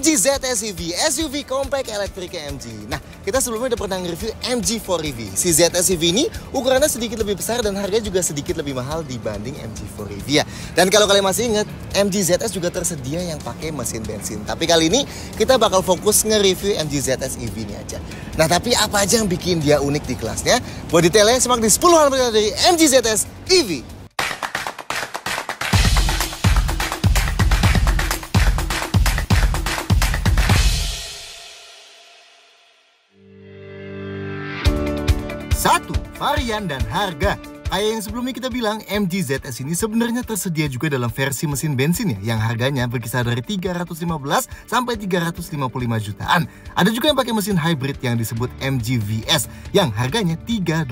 MG ZS EV, SUV compact elektrik MG. Nah, kita sebelumnya udah pernah nge-review MG4 EV. Si ZS EV ini ukurannya sedikit lebih besar dan harganya juga sedikit lebih mahal dibanding MG4 EV ya. Dan kalau kalian masih ingat, MG ZS juga tersedia yang pakai mesin bensin. Tapi kali ini kita bakal fokus nge-review MG ZS EV ini aja. Nah, tapi apa aja yang bikin dia unik di kelasnya? Buat detailnya, simak di 10 hal pertama dari MG ZS EV. Satu, varian dan harga. Kayak yang sebelumnya kita bilang, MG ZS ini sebenarnya tersedia juga dalam versi mesin bensin ya, yang harganya berkisar dari 315 sampai 355 jutaan. Ada juga yang pakai mesin hybrid yang disebut MG VS, yang harganya 380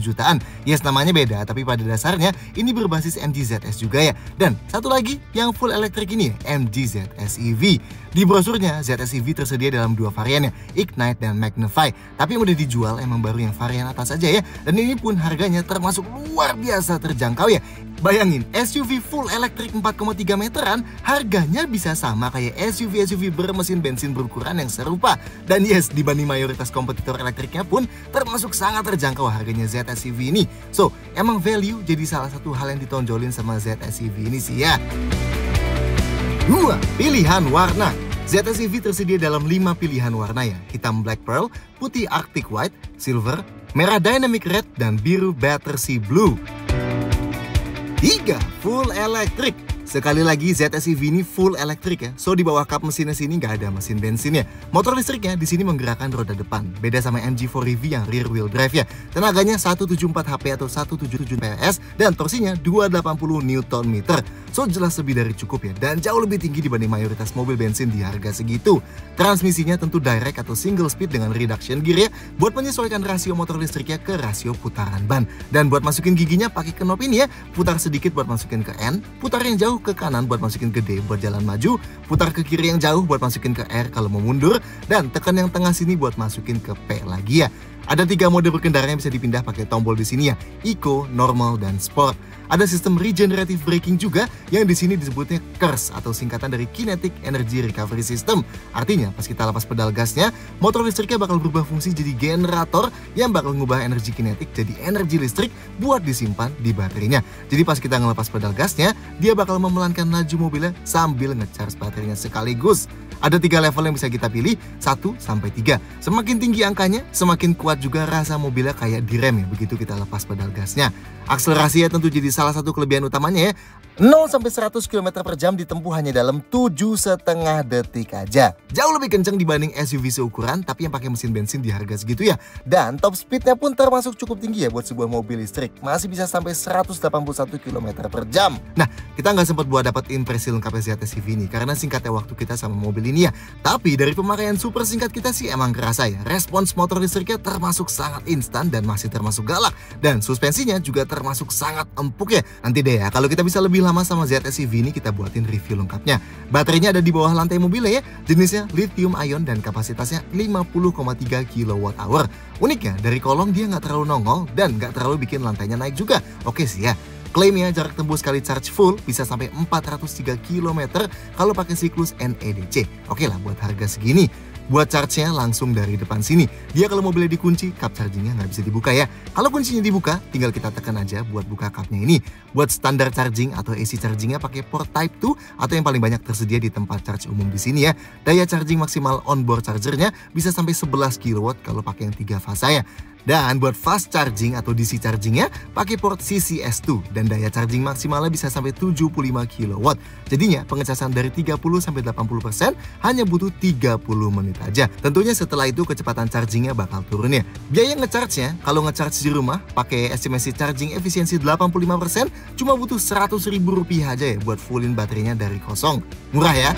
jutaan. Yes, namanya beda, tapi pada dasarnya ini berbasis MG ZS juga ya. Dan satu lagi yang full elektrik ini ya, MG ZS EV. Di brosurnya, ZS EV tersedia dalam dua varian ya, Ignite dan Magnify. Tapi yang udah dijual emang baru yang varian atas aja ya. Dan ini pun harganya termasuk luar biasa terjangkau ya. Bayangin, SUV full elektrik 4,3 meteran harganya bisa sama kayak SUV-SUV bermesin bensin berukuran yang serupa. Dan yes, dibanding mayoritas kompetitor elektriknya pun termasuk sangat terjangkau harganya ZS EV ini. So, emang value jadi salah satu hal yang ditonjolin sama ZS EV ini sih ya. 2. Pilihan warna. ZS EV tersedia dalam 5 pilihan warna ya. Hitam black pearl, putih arctic white, silver, merah dynamic red, dan biru battersea blue. 3. Full electric. Sekali lagi ZS EV ini full elektrik ya. So di bawah kap mesinnya sini nggak ada mesin bensinnya. Motor listriknya di sini menggerakkan roda depan. Beda sama MG4 EV yang rear wheel drive ya. Tenaganya 174 HP atau 177 PS dan torsinya 280 Nm. So jelas lebih dari cukup ya. Dan jauh lebih tinggi dibanding mayoritas mobil bensin di harga segitu. Transmisinya tentu direct atau single speed dengan reduction gear ya. Buat menyesuaikan rasio motor listriknya ke rasio putaran ban. Dan buat masukin giginya pakai knop ini ya. Putar sedikit buat masukin ke N, putar yang jauh ke kanan buat masukin ke D buat jalan maju, putar ke kiri yang jauh buat masukin ke R kalau mau mundur, dan tekan yang tengah sini buat masukin ke P lagi ya. Ada 3 mode berkendara yang bisa dipindah pakai tombol di sini ya, Eco, Normal, dan Sport. Ada sistem regenerative braking juga yang di sini disebutnya KERS atau singkatan dari Kinetic Energy Recovery System. Artinya pas kita lepas pedal gasnya, motor listriknya bakal berubah fungsi jadi generator yang bakal ngubah energi kinetik jadi energi listrik buat disimpan di baterainya. Jadi pas kita ngelepas pedal gasnya, dia bakal memelankan laju mobilnya sambil ngecharge baterainya sekaligus. Ada 3 level yang bisa kita pilih, 1 sampai 3. Semakin tinggi angkanya, semakin kuat juga rasa mobilnya kayak direm ya begitu kita lepas pedal gasnya. Akselerasinya tentu jadi salah satu kelebihan utamanya ya. 0 sampai 100 km per jam ditempuh hanya dalam 7,5 detik aja. Jauh lebih kenceng dibanding SUV seukuran tapi yang pakai mesin bensin di harga segitu ya. Dan top speednya pun termasuk cukup tinggi ya buat sebuah mobil listrik. Masih bisa sampai 181 km per jam. Nah, kita nggak sempat buat dapat impresi lengkapnya ZS EV ini karena singkatnya waktu kita sama mobil ini ya. Tapi dari pemakaian super singkat kita sih emang kerasa ya. Respons motor listriknya termasuk sangat instan dan masih termasuk galak. Dan suspensinya juga termasuk sangat empuk ya. Nanti deh ya, kalau kita bisa lebih lama sama ZS EV ini kita buatin review lengkapnya. Baterainya ada di bawah lantai mobilnya ya. Jenisnya lithium ion dan kapasitasnya 50,3 kWh. Uniknya dari kolong dia nggak terlalu nongol dan nggak terlalu bikin lantainya naik juga. Oke sih ya. Klaimnya jarak tembus sekali charge full bisa sampai 403 km kalau pakai siklus NEDC. Oke lah buat harga segini. Buat charge-nya langsung dari depan sini. Dia kalau mobilnya dikunci, cup charging-nya nggak bisa dibuka ya. Kalau kuncinya dibuka, tinggal kita tekan aja buat buka cupnya ini. Buat standar charging atau AC charging-nya pakai port Type 2 atau yang paling banyak tersedia di tempat charge umum di sini ya. Daya charging maksimal onboard chargernya bisa sampai 11 kW kalau pakai yang 3 fasa ya. Dan buat fast charging atau DC chargingnya pakai port CCS2 dan daya charging maksimalnya bisa sampai 75 kW. Jadinya pengecasan dari 30 sampai 80% hanya butuh 30 menit aja. Tentunya setelah itu kecepatan chargingnya bakal turun ya. Biaya ngecharge-nya kalau ngecharge di rumah pakai estimasi charging efisiensi 85% cuma butuh Rp100.000 aja ya buat fullin baterainya dari kosong. Murah ya.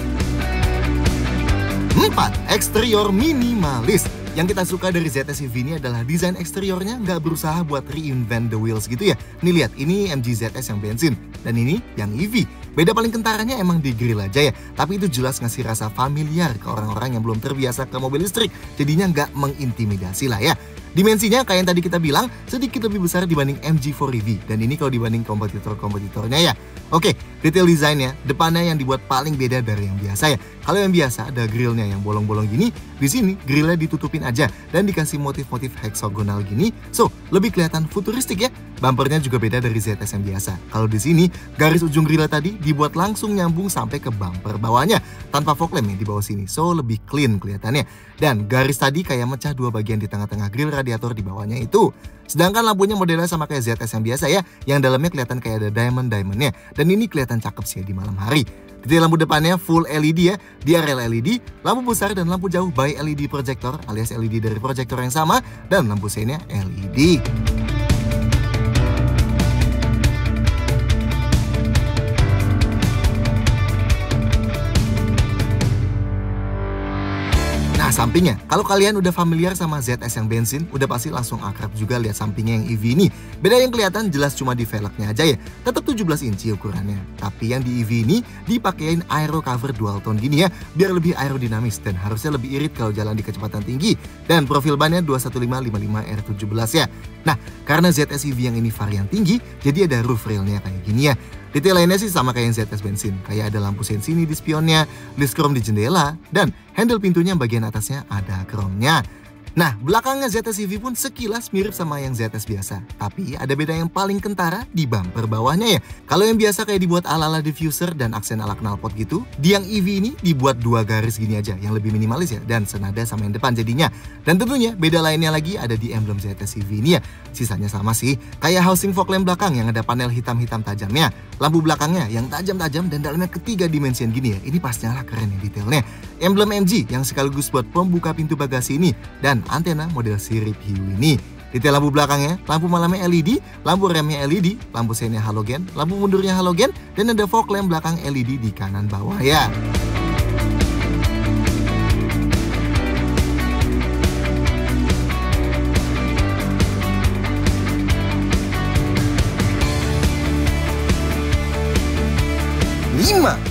4. Eksterior minimalis. Yang kita suka dari ZS EV ini adalah desain eksteriornya nggak berusaha buat reinvent the wheels gitu ya. Nih lihat, ini MG ZS yang bensin dan ini yang EV. Beda paling kentaranya emang di grill aja ya. Tapi itu jelas ngasih rasa familiar ke orang-orang yang belum terbiasa ke mobil listrik. Jadinya nggak mengintimidasi lah ya. Dimensinya kayak yang tadi kita bilang sedikit lebih besar dibanding MG4 EV, dan ini kalau dibanding kompetitornya ya. Oke, detail desainnya, depannya yang dibuat paling beda dari yang biasa ya. Kalau yang biasa ada grillnya yang bolong-bolong gini, di sini grillnya ditutupin aja dan dikasih motif-motif heksagonal gini, so lebih kelihatan futuristik ya. Bumpernya juga beda dari ZS yang biasa. Kalau di sini garis ujung grillnya tadi dibuat langsung nyambung sampai ke bumper bawahnya tanpa fog lamp ya di bawah sini, so lebih clean kelihatannya. Dan garis tadi kayak mecah dua bagian di tengah-tengah grill radiator di bawahnya itu. Sedangkan lampunya modelnya sama kayak ZS yang biasa ya, yang dalamnya kelihatan kayak ada diamond-diamondnya. Dan ini kelihatan cakep sih ya di malam hari. Detail lampu depannya full LED ya, DRL LED, lampu besar dan lampu jauh by LED projector alias LED dari projector yang sama, dan lampu seinnya LED. Nah, sampingnya, kalau kalian udah familiar sama ZS yang bensin, udah pasti langsung akrab juga lihat sampingnya yang EV ini. Beda yang kelihatan jelas cuma di velgnya aja ya, tetap 17 inci ukurannya. Tapi yang di EV ini dipakein aero cover dual tone gini ya, biar lebih aerodinamis dan harusnya lebih irit kalau jalan di kecepatan tinggi. Dan profil bannya 21555R17 ya. Nah, karena ZS EV yang ini varian tinggi, jadi ada roof railnya kayak gini ya. Detail lainnya sih sama kayak yang ZS bensin, kayak ada lampu sensini di spionnya, list chrome di jendela, dan handle pintunya bagian atasnya ada chrome-nya. Nah, belakangnya ZS EV pun sekilas mirip sama yang ZS biasa, tapi ada beda yang paling kentara di bumper bawahnya ya. Kalau yang biasa kayak dibuat ala-ala diffuser dan aksen ala knalpot gitu, di yang EV ini dibuat dua garis gini aja, yang lebih minimalis ya, dan senada sama yang depan jadinya. Dan tentunya beda lainnya lagi ada di emblem ZS EV ini ya. Sisanya sama sih, kayak housing fog lamp belakang yang ada panel hitam-hitam tajamnya, lampu belakangnya yang tajam-tajam dan dalamnya ketiga dimensian gini ya. Ini pas nyala keren ya detailnya. Emblem MG yang sekaligus buat pembuka pintu bagasi ini, dan antena model sirip hiu ini. Detail lampu belakangnya, lampu malamnya LED, lampu remnya LED, lampu seinnya halogen, lampu mundurnya halogen, dan ada fog lamp belakang LED di kanan bawah ya.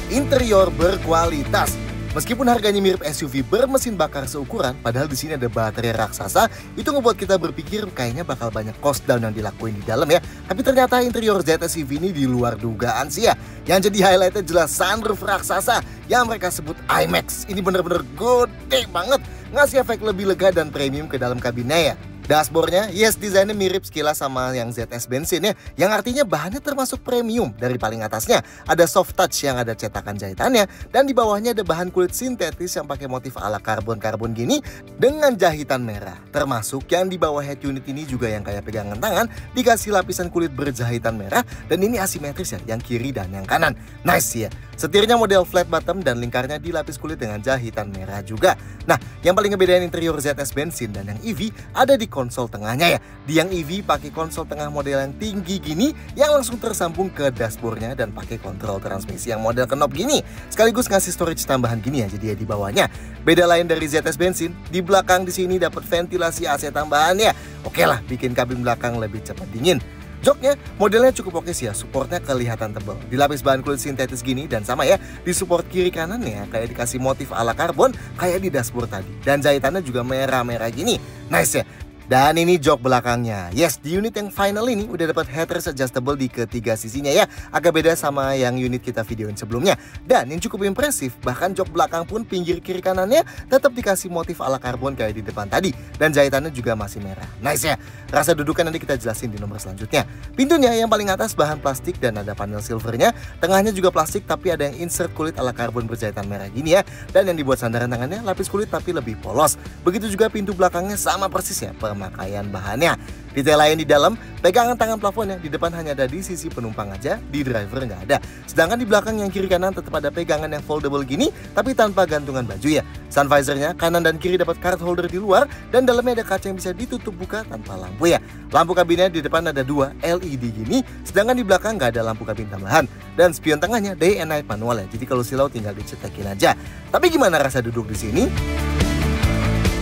Interior berkualitas. Meskipun harganya mirip SUV bermesin bakar seukuran, padahal di sini ada baterai raksasa, itu ngebuat kita berpikir kayaknya bakal banyak cost down yang dilakuin di dalam ya. Tapi ternyata interior ZS EV ini di luar dugaan sih ya. Yang jadi highlightnya jelas sunroof raksasa yang mereka sebut IMAX. Ini bener-bener gede banget, ngasih efek lebih lega dan premium ke dalam kabinnya ya. Dashboardnya, yes, desainnya mirip sekilas sama yang ZS bensin ya, yang artinya bahannya termasuk premium. Dari paling atasnya ada soft touch yang ada cetakan jahitannya, dan di bawahnya ada bahan kulit sintetis yang pakai motif ala karbon-karbon gini dengan jahitan merah. Termasuk yang di bawah head unit ini juga yang kayak pegangan tangan dikasih lapisan kulit berjahitan merah, dan ini asimetris ya, yang kiri dan yang kanan. Nice ya. Setirnya model flat bottom dan lingkarnya dilapis kulit dengan jahitan merah juga. Nah, yang paling ngebedain interior ZS bensin dan yang EV ada di konsol tengahnya ya. Di yang EV pakai konsol tengah model yang tinggi gini yang langsung tersambung ke dashboardnya dan pakai kontrol transmisi yang model knob gini. Sekaligus ngasih storage tambahan gini ya, jadi ya di bawahnya. Beda lain dari ZS bensin, di belakang di sini dapat ventilasi AC tambahan ya. Oke lah, bikin kabin belakang lebih cepat dingin. Joknya modelnya cukup oke sih ya, supportnya kelihatan tebal. Dilapis bahan kulit sintetis gini dan sama ya, di support kiri kanannya kayak dikasih motif ala karbon kayak di dashboard tadi. Dan jahitannya juga merah-merah gini. Nice ya. Dan ini jok belakangnya. Yes, di unit yang final ini udah dapat headrest adjustable di ketiga sisinya ya. Agak beda sama yang unit kita videoin sebelumnya. Dan yang cukup impresif, bahkan jok belakang pun pinggir kiri kanannya tetap dikasih motif ala karbon kayak di depan tadi. Dan jahitannya juga masih merah. Nice ya. Rasa duduknya nanti kita jelasin di nomor selanjutnya. Pintunya yang paling atas bahan plastik dan ada panel silvernya. Tengahnya juga plastik tapi ada yang insert kulit ala karbon berjahitan merah gini ya. Dan yang dibuat sandaran tangannya lapis kulit tapi lebih polos. Begitu juga pintu belakangnya sama persis ya pemakaian bahannya. Detail lain di dalam, pegangan tangan plafonnya di depan hanya ada di sisi penumpang aja, di driver nggak ada. Sedangkan di belakang yang kiri kanan tetap ada pegangan yang foldable gini, tapi tanpa gantungan baju ya. Sun visornya kanan dan kiri dapat card holder di luar, dan dalamnya ada kaca yang bisa ditutup buka tanpa lampu ya. Lampu kabinnya di depan ada dua LED gini, sedangkan di belakang nggak ada lampu kabin tambahan. Dan spion tengahnya day and night manual ya, jadi kalau silau tinggal dicetekin aja. Tapi gimana rasa duduk di sini?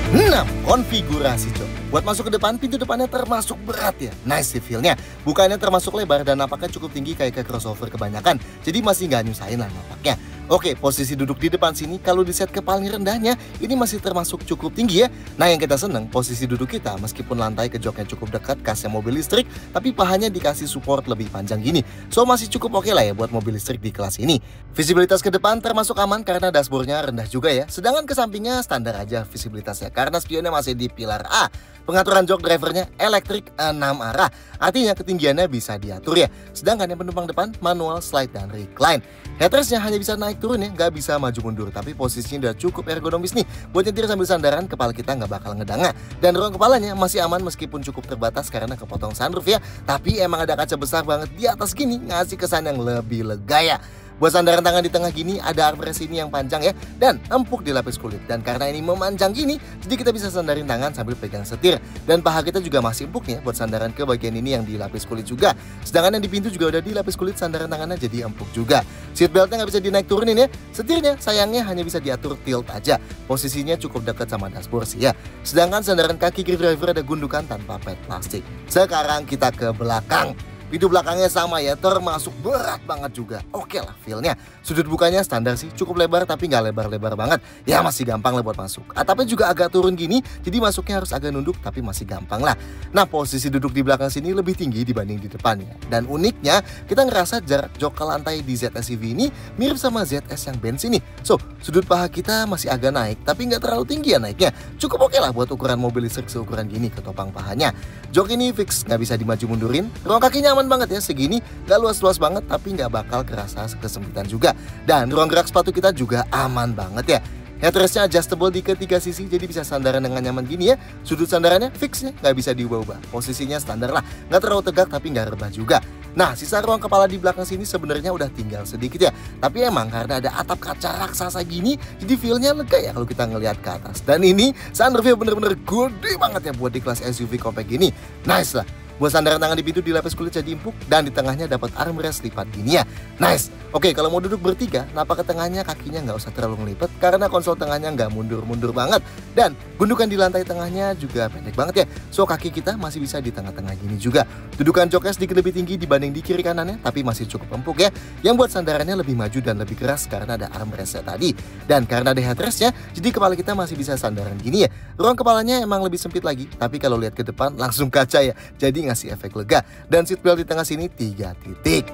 6. Konfigurasi jok. Buat masuk ke depan, pintu depannya termasuk berat ya. Nice sih feel-nya. Bukannya termasuk lebar dan nampaknya cukup tinggi kayak ke crossover kebanyakan. Jadi masih nggak nyusahin lah nampaknya. Oke, posisi duduk di depan sini kalau diset ke paling rendahnya, ini masih termasuk cukup tinggi ya. Nah, yang kita seneng, posisi duduk kita meskipun lantai ke joknya cukup dekat kasnya mobil listrik, tapi pahanya dikasih support lebih panjang gini. So, masih cukup oke lah ya buat mobil listrik di kelas ini. Visibilitas ke depan termasuk aman karena dashboardnya rendah juga ya. Sedangkan ke sampingnya standar aja visibilitasnya karena spionnya masih di pilar A. Pengaturan jok drivernya elektrik 6 arah. Artinya ketinggiannya bisa diatur ya. Sedangkan yang penumpang depan manual slide dan recline. Headrestnya hanya bisa naik turun ya, nggak bisa maju mundur. Tapi posisinya udah cukup ergonomis nih. Buat nyetir sambil sandaran, kepala kita nggak bakal ngedanga. Dan ruang kepalanya masih aman meskipun cukup terbatas karena kepotong sunroof ya. Tapi emang ada kaca besar banget di atas gini, ngasih kesan yang lebih lega ya. Buat sandaran tangan di tengah gini ada armrest ini yang panjang ya dan empuk dilapis kulit. Dan karena ini memanjang gini, jadi kita bisa sandarin tangan sambil pegang setir. Dan paha kita juga masih empuk ya buat sandaran ke bagian ini yang dilapis kulit juga. Sedangkan yang di pintu juga udah dilapis kulit, sandaran tangannya jadi empuk juga. Seat beltnya nggak bisa dinaik turunin ya. Setirnya sayangnya hanya bisa diatur tilt aja. Posisinya cukup dekat sama dashboard sih ya. Sedangkan sandaran kaki grip driver ada gundukan tanpa pad plastik. Sekarang kita ke belakang. Pintu belakangnya sama ya, termasuk berat banget juga. Oke lah feel-nya. Sudut bukanya standar sih, cukup lebar tapi nggak lebar-lebar banget. Ya masih gampang lah buat masuk. Atapnya juga agak turun gini, jadi masuknya harus agak nunduk tapi masih gampang lah. Nah, posisi duduk di belakang sini lebih tinggi dibanding di depannya. Dan uniknya, kita ngerasa jarak jok ke lantai di ZS EV ini mirip sama ZS yang Benz ini. So, sudut paha kita masih agak naik, tapi nggak terlalu tinggi ya naiknya. Cukup oke lah buat ukuran mobil listrik seukuran gini ke topang pahanya. Jok ini fix, nggak bisa dimaju mundurin. Ruang kakinya aman banget ya, segini gak luas-luas banget tapi gak bakal kerasa kesempitan juga. Dan ruang gerak sepatu kita juga aman banget ya. Headrestnya adjustable di ketiga sisi, jadi bisa sandaran dengan nyaman gini ya. Sudut sandarannya fix ya, gak bisa diubah-ubah. Posisinya standar lah, gak terlalu tegak tapi gak rebah juga. Nah, sisa ruang kepala di belakang sini sebenarnya udah tinggal sedikit ya. Tapi emang karena ada atap kaca raksasa gini, jadi feel-nya lega ya kalau kita ngelihat ke atas. Dan ini sunroofnya bener-bener gede banget ya buat di kelas SUV compact gini. Nice lah. Buat sandaran tangan di pintu dilapis kulit jadi empuk dan di tengahnya dapat armrest lipat gini ya. Nice. Oke, kalau mau duduk bertiga, napak ke tengahnya kakinya nggak usah terlalu ngelipet karena konsol tengahnya nggak mundur-mundur banget. Dan gundukan di lantai tengahnya juga pendek banget ya. So kaki kita masih bisa di tengah-tengah gini juga. Dudukan joknya sedikit lebih tinggi dibanding di kiri kanannya, tapi masih cukup empuk ya. Yang buat sandarannya lebih maju dan lebih keras karena ada armrestnya tadi. Dan karena ada headrestnya, jadi kepala kita masih bisa sandaran gini ya. Ruang kepalanya emang lebih sempit lagi, tapi kalau lihat ke depan langsung kaca ya. Jadi ngasih efek lega. Dan seat belt di tengah sini 3 titik.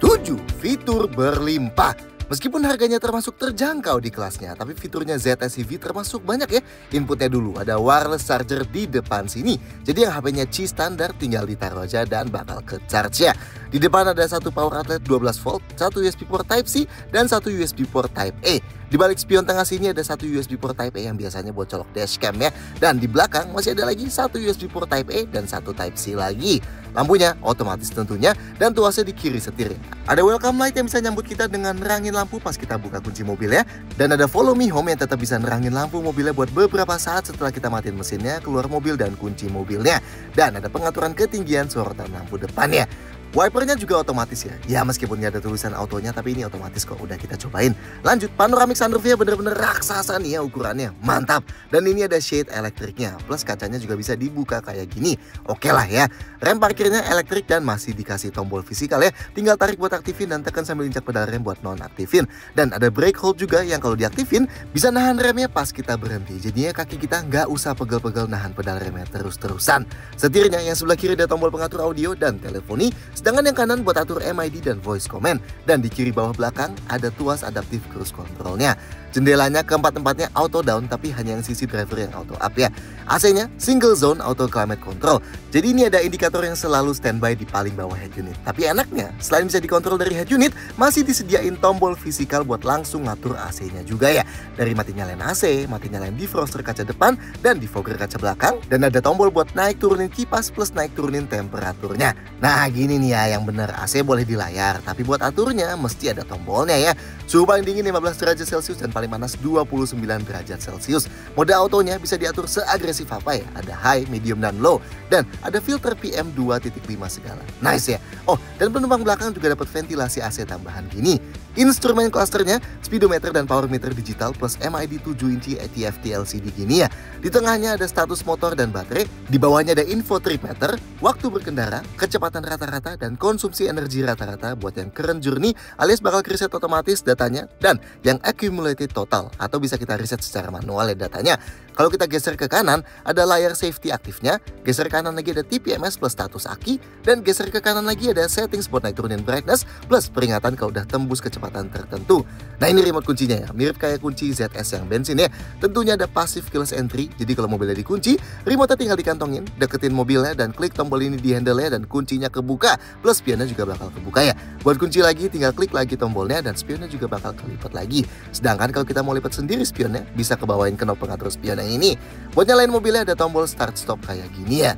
7. Fitur berlimpah. Meskipun harganya termasuk terjangkau di kelasnya, tapi fiturnya ZS EV termasuk banyak ya. Inputnya dulu ada wireless charger di depan sini. Jadi yang HP-nya Qi standar tinggal ditaruh aja dan bakal ke charge ya. Di depan ada satu power outlet 12 volt, satu USB port Type C, dan satu USB port Type A. Di balik spion tengah sini ada satu USB port Type A yang biasanya buat colok dashcam ya. Dan di belakang masih ada lagi satu USB port Type A dan satu Type C lagi. Lampunya otomatis tentunya dan tuasnya di kiri setir. Ada welcome light yang bisa nyambut kita dengan nerangin lampu pas kita buka kunci mobil ya. Dan ada follow me home yang tetap bisa nerangin lampu mobilnya buat beberapa saat setelah kita matiin mesinnya, keluar mobil dan kunci mobilnya. Dan ada pengaturan ketinggian sorotan lampu depannya. Wipernya juga otomatis ya. Ya meskipun nggak ada tulisan autonya, tapi ini otomatis kok, udah kita cobain. Lanjut, panoramic sunroofnya bener-bener raksasa nih ya ukurannya. Mantap. Dan ini ada shade elektriknya. Plus kacanya juga bisa dibuka kayak gini. Oke lah ya. Rem parkirnya elektrik dan masih dikasih tombol fisikal ya. Tinggal tarik buat aktifin dan tekan sambil injak pedal rem buat non-aktifin. Dan ada brake hold juga yang kalau diaktifin bisa nahan remnya pas kita berhenti. Jadinya kaki kita nggak usah pegel-pegel nahan pedal remnya terus-terusan. Setirnya yang sebelah kiri ada tombol pengatur audio dan teleponi. Sedangkan yang kanan buat atur MID dan voice command. Dan di kiri bawah belakang ada tuas adaptif cruise controlnya. Jendelanya keempat-empatnya auto down, tapi hanya yang sisi driver yang auto up ya. AC-nya single zone auto climate control. Jadi ini ada indikator yang selalu standby di paling bawah head unit. Tapi enaknya, selain bisa dikontrol dari head unit, masih disediain tombol fisikal buat langsung ngatur AC-nya juga ya. Dari mati nyalain AC, mati nyalain defroster kaca depan, dan defogger kaca belakang. Dan ada tombol buat naik turunin kipas plus naik turunin temperaturnya. Nah gini nih ya, yang bener AC boleh di layar, tapi buat aturnya mesti ada tombolnya ya. Suhu paling dingin 15 derajat Celcius dan paling panas 29 derajat Celcius. Mode autonya bisa diatur seagresif apa ya. Ada high, medium, dan low. Dan ada filter PM 2.5 segala. Nice ya. Oh, dan penumpang belakang juga dapat ventilasi AC tambahan gini. Instrumen clusternya, speedometer dan power meter digital plus MID 7 inci TFT LCD gini ya. Di tengahnya ada status motor dan baterai, di bawahnya ada info trip meter, waktu berkendara, kecepatan rata-rata, dan konsumsi energi rata-rata buat yang current journey alias bakal reset otomatis datanya, dan yang accumulated total atau bisa kita reset secara manual ya datanya. Kalau kita geser ke kanan, ada layar safety aktifnya, geser kanan lagi ada TPMS plus status aki, dan geser ke kanan lagi ada settings buat naik turunin brightness plus peringatan kalau udah tembus kecepatan tertentu. Nah ini remote kuncinya ya, mirip kayak kunci ZS yang bensin ya. Tentunya ada passive keyless entry, jadi kalau mobilnya dikunci, remote-nya tinggal dikantongin, deketin mobilnya dan klik tombol ini di handle-nya dan kuncinya kebuka, plus spionnya juga bakal kebuka ya. Buat kunci lagi, tinggal klik lagi tombolnya dan spionnya juga bakal kelipat lagi. Sedangkan kalau kita mau lipat sendiri spionnya, bisa kebawain knob pengatur spion yang ini. Buat nyalain mobilnya ada tombol start stop kayak gini ya.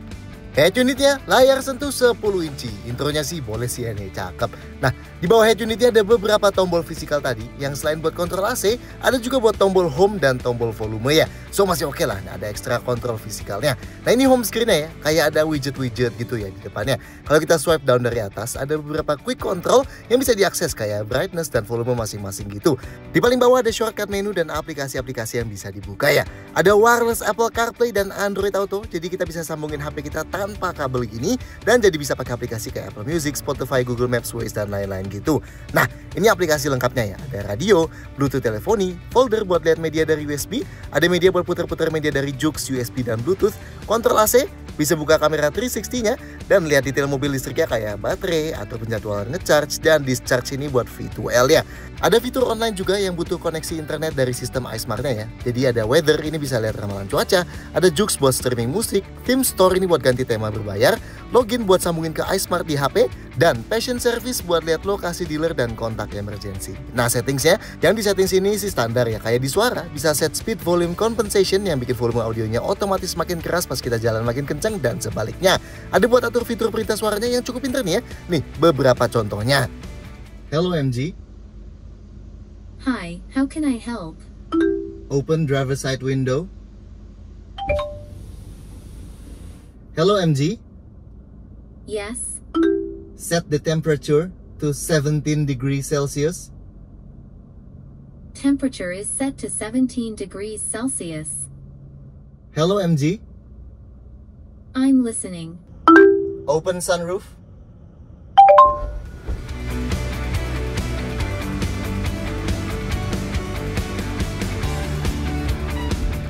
Head unitnya layar sentuh 10 inci. Intronya sih boleh sih ya nih, cakep. Nah, di bawah head unitnya ada beberapa tombol fisikal tadi, yang selain buat kontrol AC, ada juga buat tombol home dan tombol volume ya. So masih oke lah, nah, ada ekstra kontrol fisikalnya. Nah ini home screen-nya ya, kayak ada widget-widget gitu ya di depannya. Kalau kita swipe down dari atas, ada beberapa quick control yang bisa diakses kayak brightness dan volume masing-masing gitu. Di paling bawah ada shortcut menu dan aplikasi-aplikasi yang bisa dibuka ya. Ada wireless Apple CarPlay dan Android Auto, jadi kita bisa sambungin HP kita tanpa kabel gini dan jadi bisa pakai aplikasi kayak Apple Music, Spotify, Google Maps, Waze dan lain-lain gitu. Nah, ini aplikasi lengkapnya ya. Ada radio, Bluetooth teleponi, folder buat lihat media dari USB, ada media buat putar-putar media dari jux, USB dan Bluetooth, kontrol AC, bisa buka kamera 360-nya dan lihat detail mobil listriknya kayak baterai atau penjadwalan ngecharge dan discharge ini buat V2L ya. Ada fitur online juga yang butuh koneksi internet dari sistem iSmart-nya ya. Jadi ada weather, ini bisa lihat ramalan cuaca, ada jux buat streaming musik, theme store ini buat ganti tema berbayar, login buat sambungin ke iSmart di HP, dan passion service buat lihat lokasi dealer dan kontak emergency. Nah settingsnya, yang di settings ini sih standar ya, kayak di suara, bisa set speed volume compensation yang bikin volume audionya otomatis makin keras pas kita jalan makin kencang dan sebaliknya. Ada buat atur fitur perintah suaranya yang cukup pintar nih ya. Nih beberapa contohnya. Hello MG. Hi, how can I help? Open driver side window. Hello MG. Yes. Set the temperature to 17 degrees Celsius. Temperature is set to 17 degrees Celsius. Hello MG. I'm listening. Open sunroof.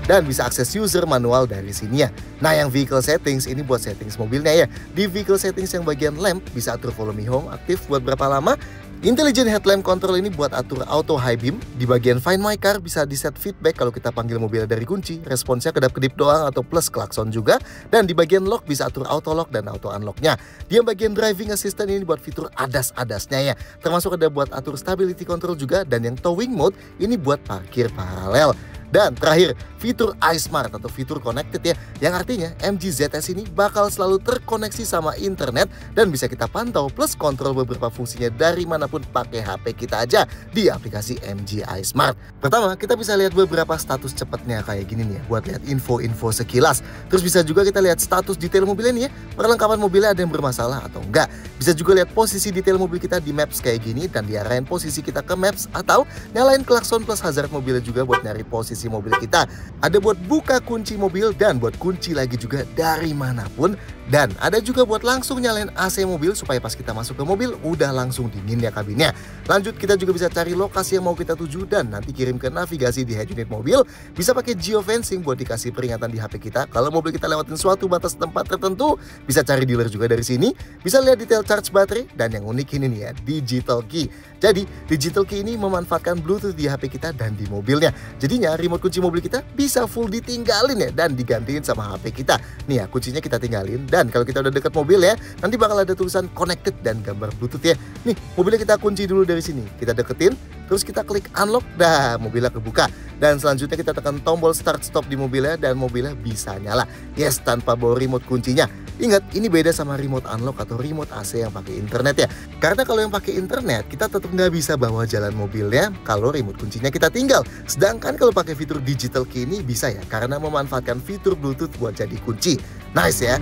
Dan bisa akses user manual dari sini ya. Nah yang vehicle settings ini buat settings mobilnya ya. Di vehicle settings yang bagian lamp bisa atur volume home aktif buat berapa lama. Intelligent headlamp control ini buat atur auto high beam. Di bagian find my car bisa di set feedback kalau kita panggil mobilnya dari kunci. Responsnya kedap-kedip doang atau plus klakson juga. Dan di bagian lock bisa atur auto lock dan auto unlocknya. Di bagian driving assistant ini buat fitur adas-adasnya ya. Termasuk ada buat atur stability control juga. Dan yang towing mode ini buat parkir paralel. Dan terakhir, fitur iSmart atau fitur connected ya, yang artinya MG ZS ini bakal selalu terkoneksi sama internet dan bisa kita pantau plus kontrol beberapa fungsinya dari manapun pakai HP kita aja di aplikasi MG iSmart. Pertama, kita bisa lihat beberapa status cepatnya kayak gini nih ya, buat lihat info-info sekilas. Terus bisa juga kita lihat status detail mobilnya nih ya, perlengkapan mobilnya ada yang bermasalah atau enggak. Bisa juga lihat posisi detail mobil kita di maps kayak gini dan diarahin posisi kita ke maps, atau nyalain klakson plus hazard mobilnya juga buat nyari posisi mobil kita. Ada buat buka kunci mobil dan buat kunci lagi juga dari manapun. Dan ada juga buat langsung nyalain AC mobil supaya pas kita masuk ke mobil udah langsung dingin ya kabinnya. Lanjut kita juga bisa cari lokasi yang mau kita tuju dan nanti kirim ke navigasi di head unit mobil. Bisa pakai geofencing buat dikasih peringatan di HP kita kalau mobil kita lewatin suatu batas tempat tertentu. Bisa cari dealer juga dari sini. Bisa lihat detail charge baterai dan yang unik ini nih ya, digital key. Jadi digital key ini memanfaatkan Bluetooth di HP kita dan di mobilnya. Jadinya remote kunci mobil kita bisa full ditinggalin ya dan digantiin sama HP kita. Nih ya kuncinya kita tinggalin. Dan kalau kita udah deket mobil ya, nanti bakal ada tulisan connected dan gambar Bluetooth ya. Nih, mobilnya kita kunci dulu dari sini. Kita deketin, terus kita klik unlock, dah mobilnya kebuka. Dan selanjutnya kita tekan tombol start stop di mobilnya dan mobilnya bisa nyala. Yes, tanpa bawa remote kuncinya. Ingat, ini beda sama remote unlock atau remote AC yang pakai internet ya. Karena kalau yang pakai internet, kita tetap nggak bisa bawa jalan mobilnya kalau remote kuncinya kita tinggal. Sedangkan kalau pakai fitur digital key ini bisa ya, karena memanfaatkan fitur Bluetooth buat jadi kunci. Nice ya.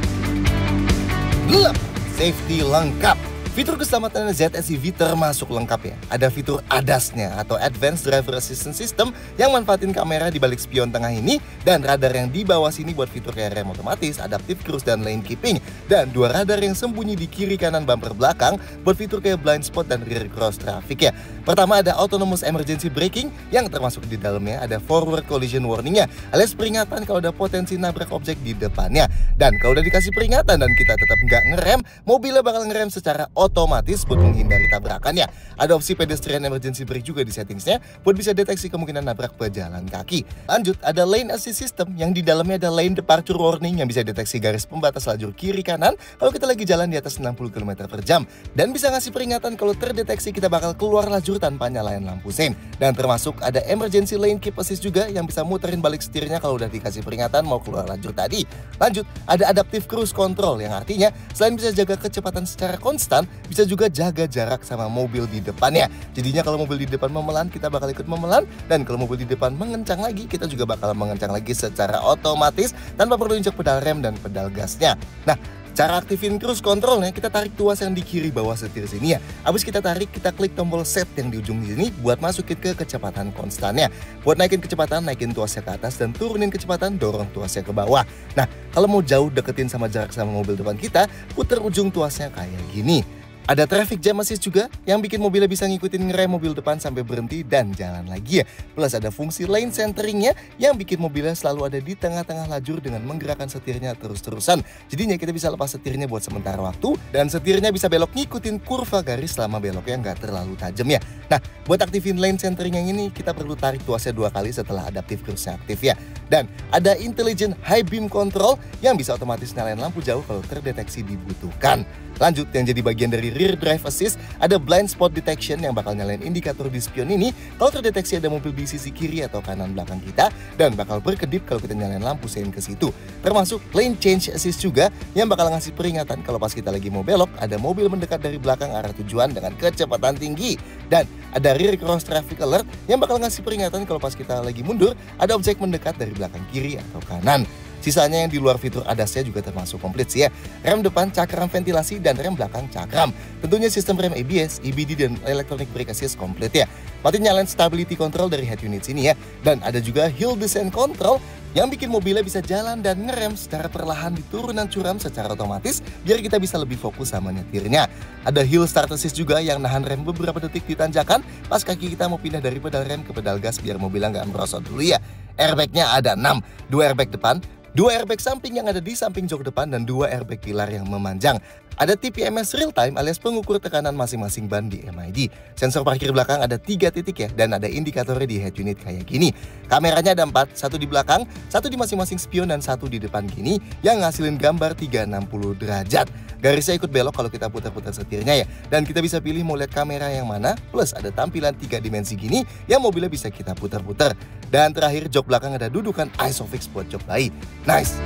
Gelap, safety lengkap. Fitur keselamatan ZSEV termasuk lengkap ya. Ada fitur ADAS-nya atau Advanced Driver Assistance System yang manfaatin kamera di balik spion tengah ini dan radar yang di bawah sini buat fitur kayak rem otomatis, adaptive cruise dan lane keeping, dan dua radar yang sembunyi di kiri kanan bumper belakang buat fitur kayak blind spot dan rear cross traffic ya. Pertama ada autonomous emergency braking yang termasuk di dalamnya ada forward collision warning-nya alias peringatan kalau ada potensi nabrak objek di depannya. Dan kalau udah dikasih peringatan dan kita tetap nggak ngerem, mobilnya bakal ngerem secara otomatis buat menghindari tabrakan ya. Ada opsi pedestrian emergency brake juga di settingsnya buat bisa deteksi kemungkinan nabrak pejalan kaki. Lanjut, ada lane assist system yang di dalamnya ada lane departure warning yang bisa deteksi garis pembatas lajur kiri kanan kalau kita lagi jalan di atas 60 km per jam. Dan bisa ngasih peringatan kalau terdeteksi kita bakal keluar lajur tanpa nyalain lampu sein. Dan termasuk ada emergency lane keep assist juga yang bisa muterin balik setirnya kalau udah dikasih peringatan mau keluar lajur tadi. Lanjut, ada adaptive cruise control yang artinya selain bisa jaga kecepatan secara konstan, bisa juga jaga jarak sama mobil di depannya. Jadinya kalau mobil di depan memelan, kita bakal ikut memelan. Dan kalau mobil di depan mengencang lagi, kita juga bakal mengencang lagi secara otomatis tanpa perlu injak pedal rem dan pedal gasnya. Nah, cara aktifin cruise controlnya, kita tarik tuas yang di kiri bawah setir sini ya. Habis kita tarik, kita klik tombol set yang di ujung sini buat masukin ke kecepatan konstannya. Buat naikin kecepatan, naikin tuasnya ke atas dan turunin kecepatan, dorong tuasnya ke bawah. Nah, kalau mau jauh deketin sama jarak sama mobil depan kita, puter ujung tuasnya kayak gini. Ada traffic jam assist juga yang bikin mobilnya bisa ngikutin ngerem mobil depan sampai berhenti dan jalan lagi ya. Plus ada fungsi lane centeringnya yang bikin mobilnya selalu ada di tengah-tengah lajur dengan menggerakkan setirnya terus-terusan. Jadinya kita bisa lepas setirnya buat sementara waktu dan setirnya bisa belok ngikutin kurva garis selama beloknya nggak terlalu tajam ya. Nah, buat aktifin lane centering yang ini kita perlu tarik tuasnya 2 kali setelah adaptive cruise-nya aktif ya. Dan ada intelligent high beam control yang bisa otomatis nyalain lampu jauh kalau terdeteksi dibutuhkan. Lanjut, yang jadi bagian dari rear drive assist ada blind spot detection yang bakal nyalain indikator di spion ini kalau terdeteksi ada mobil di sisi kiri atau kanan belakang kita dan bakal berkedip kalau kita nyalain lampu sein ke situ. Termasuk lane change assist juga yang bakal ngasih peringatan kalau pas kita lagi mau belok ada mobil mendekat dari belakang arah tujuan dengan kecepatan tinggi. Dan ada rear cross traffic alert yang bakal ngasih peringatan kalau pas kita lagi mundur ada objek mendekat dari belakang kiri atau kanan. Sisanya yang di luar fitur ADAS-nya juga termasuk komplit sih ya. Rem depan cakram ventilasi dan rem belakang cakram. Tentunya sistem rem ABS, EBD dan electronic brake assist komplit ya. Mati nyalain stability control dari head unit sini ya. Dan ada juga hill descent control yang bikin mobilnya bisa jalan dan ngerem secara perlahan di turunan curam secara otomatis biar kita bisa lebih fokus sama nyetirnya. Ada hill start assist juga yang nahan rem beberapa detik di tanjakan pas kaki kita mau pindah dari pedal rem ke pedal gas biar mobilnya nggak merosot dulu ya. Airbagnya ada 6, 2 airbag depan, 2 airbag samping yang ada di samping jok depan dan 2 airbag pilar yang memanjang. Ada TPMS real time alias pengukur tekanan masing-masing ban di MID. Sensor parkir belakang ada 3 titik ya dan ada indikatornya di head unit kayak gini. Kameranya ada 4, 1 di belakang, 1 di masing-masing spion dan 1 di depan gini yang ngasilin gambar 360 derajat. Garisnya ikut belok kalau kita putar-putar setirnya ya. Dan kita bisa pilih mau lihat kamera yang mana. Plus ada tampilan 3 dimensi gini yang mobilnya bisa kita putar-putar. Dan terakhir jok belakang ada dudukan ISOFIX buat jok bayi. Nice!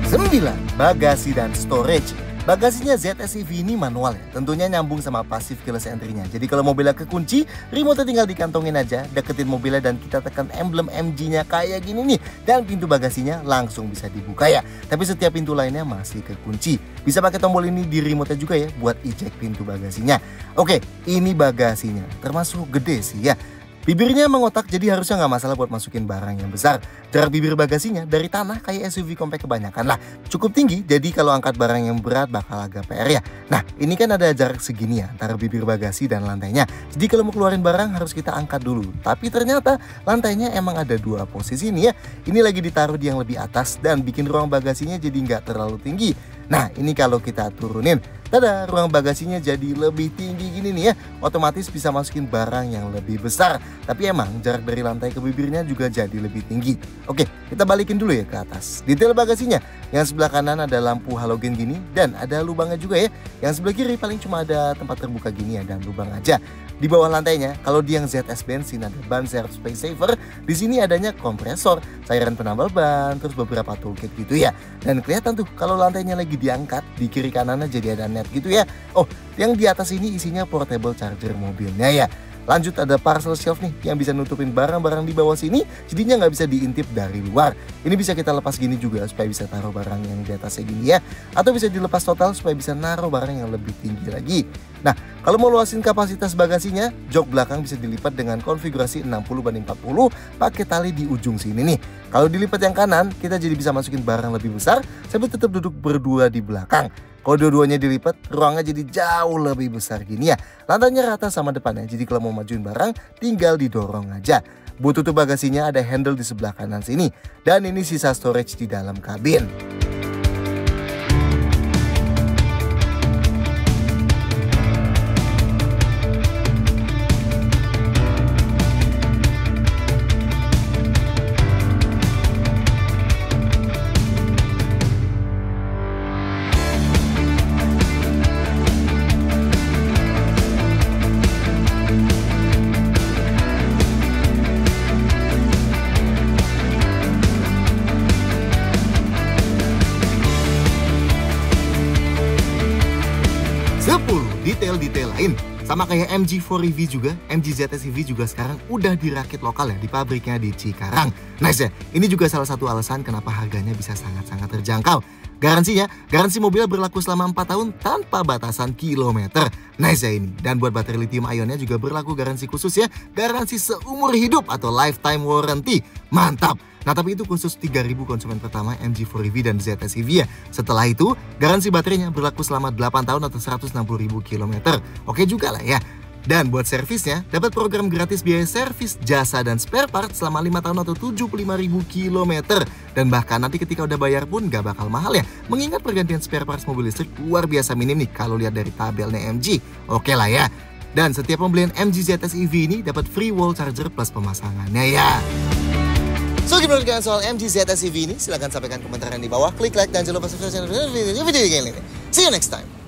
9. Bagasi dan storage. Bagasinya ZSEV ini manual ya, tentunya nyambung sama passive keyless entry-nya. Jadi kalau mobilnya kekunci, remote tinggal dikantongin aja, deketin mobilnya dan kita tekan emblem MG-nya kayak gini nih. Dan pintu bagasinya langsung bisa dibuka ya. Tapi setiap pintu lainnya masih kekunci. Bisa pakai tombol ini di remote-nya juga ya, buat eject pintu bagasinya. Oke, ini bagasinya, termasuk gede sih ya. Bibirnya mengotak jadi harusnya nggak masalah buat masukin barang yang besar. Jarak bibir bagasinya dari tanah kayak SUV compact kebanyakan lah. Cukup tinggi jadi kalau angkat barang yang berat bakal agak PR ya. Nah ini kan ada jarak segini ya antara bibir bagasi dan lantainya. Jadi kalau mau keluarin barang harus kita angkat dulu. Tapi ternyata lantainya emang ada 2 posisi nih ya. Ini lagi ditaruh di yang lebih atas dan bikin ruang bagasinya jadi nggak terlalu tinggi. Nah ini kalau kita turunin, tada, ruang bagasinya jadi lebih tinggi gini nih ya. Otomatis bisa masukin barang yang lebih besar. Tapi emang jarak dari lantai ke bibirnya juga jadi lebih tinggi. Oke, kita balikin dulu ya ke atas. Detail bagasinya, yang sebelah kanan ada lampu halogen gini dan ada lubangnya juga ya. Yang sebelah kiri paling cuma ada tempat terbuka gini ya dan lubang aja. Di bawah lantainya, kalau di yang ZS bensin ada ban servo space saver, di sini adanya kompresor, cairan penambal ban, terus beberapa toolkit gitu ya. Dan kelihatan tuh kalau lantainya lagi diangkat, di kiri kanannya jadi ada net gitu ya. Oh, yang di atas ini isinya portable charger mobilnya ya. Lanjut ada parcel shelf nih yang bisa nutupin barang-barang di bawah sini, jadinya nggak bisa diintip dari luar. Ini bisa kita lepas gini juga supaya bisa taruh barang yang di atasnya gini ya, atau bisa dilepas total supaya bisa naruh barang yang lebih tinggi lagi. Nah, kalau mau luasin kapasitas bagasinya, jok belakang bisa dilipat dengan konfigurasi 60/40 pakai tali di ujung sini nih. Kalau dilipat yang kanan, kita jadi bisa masukin barang lebih besar sambil tetap duduk berdua di belakang. Kalau dua-duanya dilipat, ruangnya jadi jauh lebih besar gini ya. Lantainya rata sama depannya, jadi kalau mau majuin barang, tinggal didorong aja. Buat tutup bagasinya ada handle di sebelah kanan sini. Dan ini sisa storage di dalam kabin. 10 detail-detail lain. Sama kayak MG4 EV juga, MG ZS EV juga sekarang udah dirakit lokal ya di pabriknya di Cikarang. Nice ya, ini juga salah satu alasan kenapa harganya bisa sangat-sangat terjangkau. Garansinya, garansi mobil berlaku selama 4 tahun tanpa batasan kilometer. Nice ya ini. Dan buat baterai lithium ionnya juga berlaku garansi khusus ya, garansi seumur hidup atau lifetime warranty. Mantap! Nah tapi itu khusus 3.000 konsumen pertama MG4 EV dan ZS EV ya. Setelah itu, garansi baterainya berlaku selama 8 tahun atau 160.000 km. Oke juga lah ya. Dan buat servisnya, dapat program gratis biaya servis, jasa, dan spare part selama 5 tahun atau 75.000 km. Dan bahkan nanti ketika udah bayar pun gak bakal mahal ya. Mengingat pergantian spare parts mobil listrik luar biasa minim nih kalau lihat dari tabelnya MG. Oke lah ya. Dan setiap pembelian MG ZS EV ini dapat free wall charger plus pemasangannya ya. So gimana kalian soal MG ZS EV ini? Silahkan sampaikan komentarnya di bawah. Klik like dan jangan lupa subscribe channel video ini. See you next time.